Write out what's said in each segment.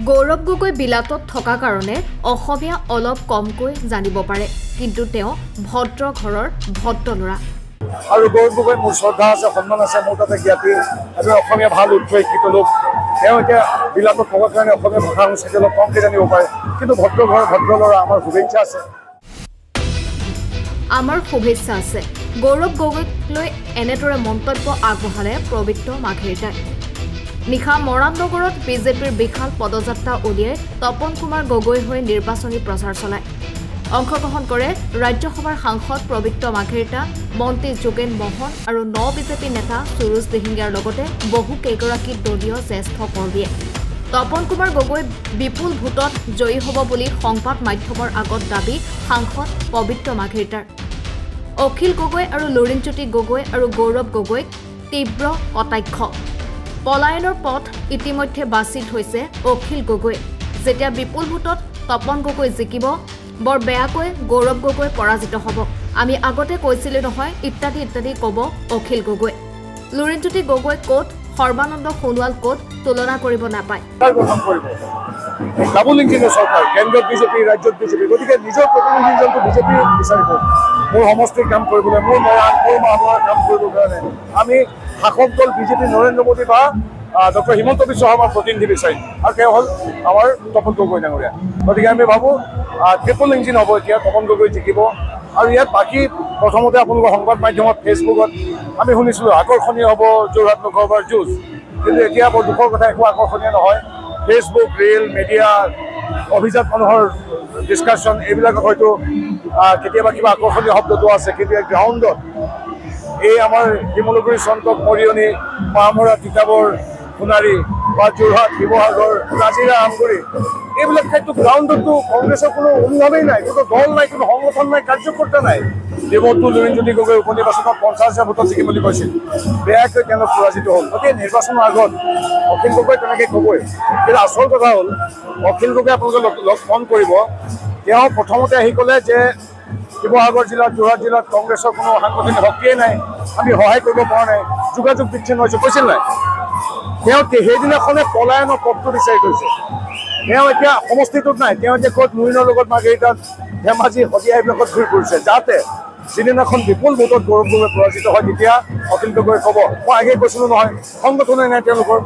গৌৰৱ গগৈ বিলাতত থকা কাৰণে অসমীয়া অলপ কমকৈ জানিব পাৰে, কিন্তু তেওঁ ভদ্ৰ ঘৰৰ ভদ্ৰ ল'ৰা। আৰু গৌৰৱ গগৈ মোৰ শ্ৰদ্ধা আছে, সন্মান আছে, মোৰ তাতে জ্ঞাতি আৰু অসমীয়া ভাল উচ্চ শিক্ষিত লোক। তেওঁ এতিয়া বিলাতত থকাৰ কাৰণে অসমীয়া ভাষা সংস্কৃতি অলপ কমকৈ জানিব পাৰে, কিন্তু ভদ্ৰ ঘৰৰ ভদ্ৰ ল'ৰা। আমাৰ শুভেচ্ছা আছে। আমাৰ শুভেচ্ছা আছে। গৌৰৱ গগৈক লৈ এনেদৰে মন্তব্য আগবঢ়ালে পবিত্ৰ মাঘেৰিটাই। নিশা মৰাণনগৰত বিজেপিৰ বিশাল পদযাত্ৰা উলিয়াই তপন কুমাৰ গগৈ হৈ নিৰ্বাচনী প্ৰচাৰ চলায়। অংশগ্ৰহণ কৰে ৰাজ্যসভাৰ সাংসদ পবিত্ৰ মাঘেৰিটা, মন্ত্ৰী যোগেন মহন আৰু বিজেপি নেতা সুৰুজ দিহিঙীয়াৰ লগতে বহু কেইগৰাকী দলীয় জ্যেষ্ঠ কৰ্মীয়ে। তপন কুমাৰ গগৈ বিপুল ভোটত জয়ী হ'ব বুলি সংবাদ মাধ্যমৰ আগত দাবী সাংসদ পবিত্ৰ মাঘেৰিটাৰ। অখিল গগৈ আৰু লুৰিণজ্যোতি গগৈ আৰু গৌৰৱ গগৈক তীব্ৰ কটাক্ষ। পলায়নৰ পথ ইতিমধ্যে বাছি থৈছে অখিল গগৈ। যেতিয়া বিপুল ভোটত তপন গগৈ জিকিব, বৰ বেয়াকৈ গৌৰৱ গগৈ পৰাজিত হ'ব। আমি আগতে কৈছিলোঁ নহয়, ইত্যাদি ইত্যাদি ক'ব অখিল গগৈ। লুৰিণজ্যোতি গগৈ ক'ত, সৰ্বানন্দ সোণোৱাল ক'ত, তুলনা কৰিব নাপায়। ডাবল ইঞ্জিনৰ চৰকাৰ, কেন্দ্ৰত বিজেপি, ৰাজ্যত বিজেপি, গতিকে নিজৰ প্ৰতিনিধিজনটো বিজেপি বিচাৰিব। মোৰ সমষ্টিৰ কাম কৰিবলৈ, মোৰ মৰাণ, মোৰ মাহমৰাৰ কাম কৰিবৰ কাৰণে আমি শাসক দল বিজেপি নৰেন্দ্ৰ মোদী বা ডক্টৰ হিমন্ত বিশ্ব শৰ্মাৰ প্ৰতিনিধি বিচাৰিম, আৰু তেওঁ হ'ল আমাৰ তপন গগৈ ডাঙৰীয়া। গতিকে আমি ভাবোঁ ট্ৰিপল ইঞ্জিন হ'ব এতিয়া, তপন গগৈ জিকিব। আৰু ইয়াত বাকী প্ৰথমতে আপোনালোকৰ সংবাদ মাধ্যমত ফেচবুকত আমি শুনিছিলোঁ আকৰ্ষণীয় হ'ব যোৰহাট লোকসভাৰ যুঁজ, কিন্তু এতিয়া বৰ দুখৰ কথা, একো আকৰ্ষণীয় নহয়। ফেচবুক, ৰিল, মিডিয়া, অভিজাত মানুহৰ ডিছকাশ্যন, এইবিলাকত হয়তো কেতিয়াবা কিবা আকৰ্ষণীয় শব্দটো আছে, কিন্তু গ্ৰাউণ্ডত এই আমাৰ শিমলুগুৰি, চন্তক, মৰিয়নি, মাহমৰা, তিতাবৰ, সোণাৰী বা যোৰহাট, শিৱসাগৰ, নাজিৰা, আমগুৰি, এইবিলাক ঠাইতো গ্ৰাউণ্ডতো কংগ্ৰেছৰ কোনো অনুভৱেই নাই, কোনো দল নাই, কোনো সংগঠন নাই, কাৰ্যকৰ্তা নাই। দেৱতো লুৰিণজ্যোতি গগৈ উপনিৰ্বাচনত 50,000 ভোটত জিকিম বুলি কৈছিল, বেয়াকৈ তেওঁলোক পৰাজিত হ'ল। গতিকে নিৰ্বাচনৰ আগত অখিল গগৈ তেনেকৈ ক'বই, কিন্তু আচল কথা হ'ল অখিল গগৈ আপোনালোকে মন কৰিব, তেওঁ প্ৰথমতে আহি ক'লে যে শিৱসাগৰ জিলাত, যোৰহাট জিলাত কংগ্ৰেছৰ কোনো সাংগঠনিক শক্তিয়ে নাই, আমি সহায় কৰিব পৰা নাই, যোগাযোগ বিচ্ছিন্ন হৈছে, কৈছিল নাই? তেওঁ সেইদিনাখনে পলায়নৰ পথটো বিচাৰি গৈছে। তেওঁ এতিয়া সমষ্টিটোত নাই, তেওঁ এতিয়া ক'ত মুইনৰ লগত মাৰ্ঘেৰিটাত, ধেমাজি, শদিয়া এইবিলাকত ঘূৰি ফুৰিছে, যাতে যিদিনাখন বিপুল ভোটত গৌৰৱ গগৈ পৰাজিত হয় তেতিয়া অখিল গগৈ ক'ব, মই আগেয়ে কৈছিলোঁ নহয়, সংগঠনে নাই তেওঁলোকৰ,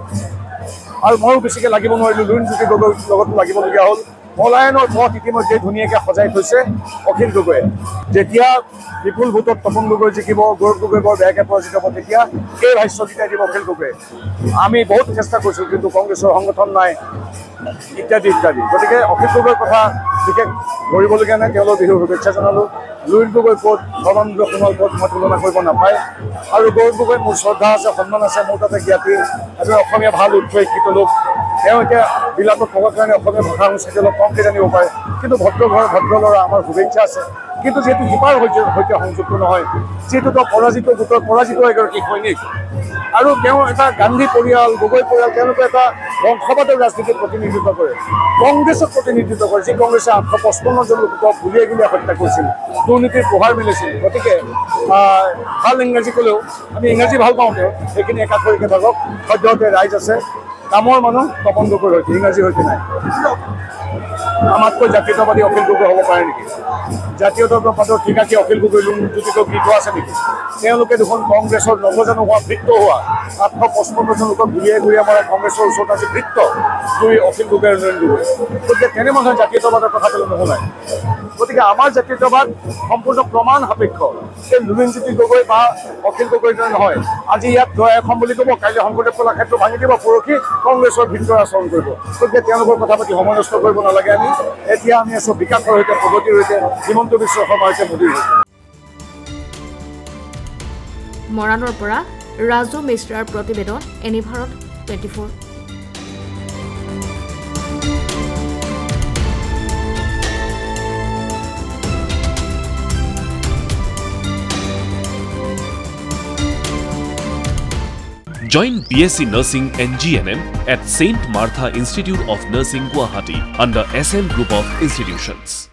আৰু ময়ো বেছিকৈ লাগিব নোৱাৰিলোঁ, লুৰিণজ্যোতি গগৈৰ লগতো লাগিবলগীয়া হ'ল। পলায়নৰ পথ ইতিমধ্যে ধুনীয়াকৈ সজাই থৈছে অখিল গগৈয়ে। যেতিয়া বিপুল ভোটত তপন গগৈ জিকিব, গৌৰৱ গগৈ বৰ বেয়াকৈ পৰাজিত হ'ব, তেতিয়া এই ভাষ্য জিকাই দিব অখিল গগৈয়ে। আমি বহুত চেষ্টা কৰিছোঁ, কিন্তু কংগ্ৰেছৰ সংগঠন নাই, ইত্যাদি ইত্যাদি। গতিকে অখিল গগৈৰ কথা বিশেষ কৰিবলগীয়া নাই, তেওঁলোক বিহুৰ শুভেচ্ছা জনালোঁ। লুৰিণ গগৈ ক'ত, সৰ্বানন্দ সোণোৱাল ক'ত, মই তুলনা কৰিব নাপায়। আৰু গৌৰৱ গগৈ মোৰ শ্ৰদ্ধা আছে, সন্মান আছে, মোৰ তাতে জ্ঞাতি আৰু অসমীয়া ভাল উচ্চ শিক্ষিত লোক। তেওঁ এতিয়া বিলাতত থকাৰ কাৰণে অসমীয়া ভাষা সংস্কৃতি অলপ কমকৈ জানিব পাৰে, কিন্তু ভদ্ৰ ঘৰৰ ভদ্ৰ ল'ৰা। আমাৰ শুভেচ্ছা আছে, কিন্তু যিহেতু সিপাৰ সৈতে সংযুক্ত নহয়, যিহেতু তেওঁ পৰাজিত গোটৰ পৰাজিত এগৰাকী সৈনিক, আৰু তেওঁ এটা গান্ধী পৰিয়াল, গগৈ পৰিয়াল, তেওঁলোকে এটা বংশবাদৰ ৰাজনীতিত প্ৰতিনিধিত্ব কৰে, কংগ্ৰেছক প্ৰতিনিধিত্ব কৰে, যি কংগ্ৰেছে 855জন লোকক গুলিয়াই গুলিয়াই হত্যা কৰিছিল, দুৰ্নীতিৰ পোহাৰ মেলিছিল। গতিকে ভাল ইংৰাজী ক'লেও আমি ইংৰাজী ভাল পাওঁ, তেওঁ সেইখিনি একাষৰীকৈ থাকক। সদ্যহতে ৰাইজ আছে, কামৰ মানুহ তপন গগৈৰ সৈতে, ইংৰাজীৰ সৈতে নাই। আমাতকৈ জাতীয়তাবাদী অখিল গগৈ হ'ব পাৰে নেকি? জাতীয়তাবাদৰ ঠিকাকী অখিল গগৈ, লুৰিণজ্যোতি গগৈ গীত আছে নেকি? তেওঁলোকে দেখোন কংগ্ৰেছৰ নৱজানু হোৱা, বৃত্ত হোৱা 855জন লোকক ঘূৰিয়াই ঘূৰিয়াই মৰা কংগ্ৰেছৰ ওচৰত আজি বৃত্ত দুই অখিল গগৈ আৰু লুৰিণ গগৈ। গতিকে তেনে মানুহে জাতীয়তাবাদৰ কথা ক'লে নুশুনায়। গতিকে আমাৰ জাতীয়তাবাদ সম্পূৰ্ণ প্ৰমাণ সাপেক্ষ। এই লুৰিণজ্যোতি গগৈ বা অখিল গগৈ নহয়, আজি ইয়াত জয় অসম বুলি ক'ব, কাইলৈ শংকৰদেৱ কলাক্ষেত্ৰ ভাঙি দিব, পৰহি কংগ্ৰেছৰ ভিতৰ আচৰণ কৰিব। গতিকে তেওঁলোকৰ কথা পাতি সময় নষ্ট কৰিব নালাগে। আমি এতিয়া আছোঁ বিকাশৰ সৈতে, প্ৰগতিৰ সৈতে, হিমন্ত বিশ্ব শৰ্মাৰ সৈতে, মোদীৰ সৈতে। মৰাণৰ পৰা ৰাজু মিশ্ৰাৰ প্ৰতিবেদন, এনিভাৰত 24। Join BSc Nursing and GNM at St. Martha Institute of Nursing, Guwahati under SM Group of Institutions.